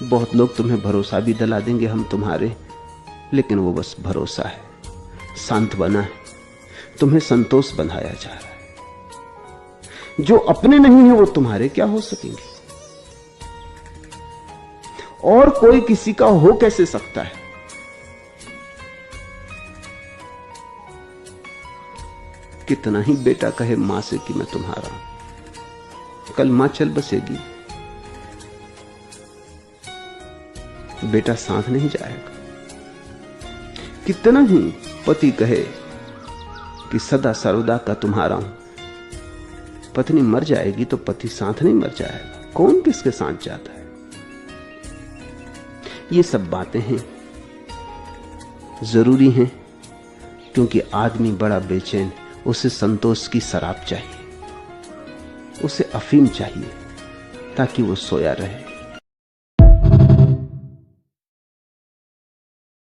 बहुत लोग तुम्हें भरोसा भी दिला देंगे हम तुम्हारे, लेकिन वो बस भरोसा है, सांत्वना है। तुम्हें संतोष बंधाया जा रहा है। जो अपने नहीं है वो तुम्हारे क्या हो सकेंगे? और कोई किसी का हो कैसे सकता है? कितना ही बेटा कहे मां से कि मैं तुम्हारा हूं, कल मां चल बसेगी, बेटा साथ नहीं जाएगा। कितना ही पति कहे कि सदा सर्वदा का तुम्हारा हूं, पत्नी मर जाएगी तो पति साथ नहीं मर जाएगा। कौन किसके साथ जाता है? ये सब बातें हैं, जरूरी हैं, क्योंकि आदमी बड़ा बेचैन। उसे संतोष की शराब चाहिए, उसे अफीम चाहिए ताकि वो सोया रहे।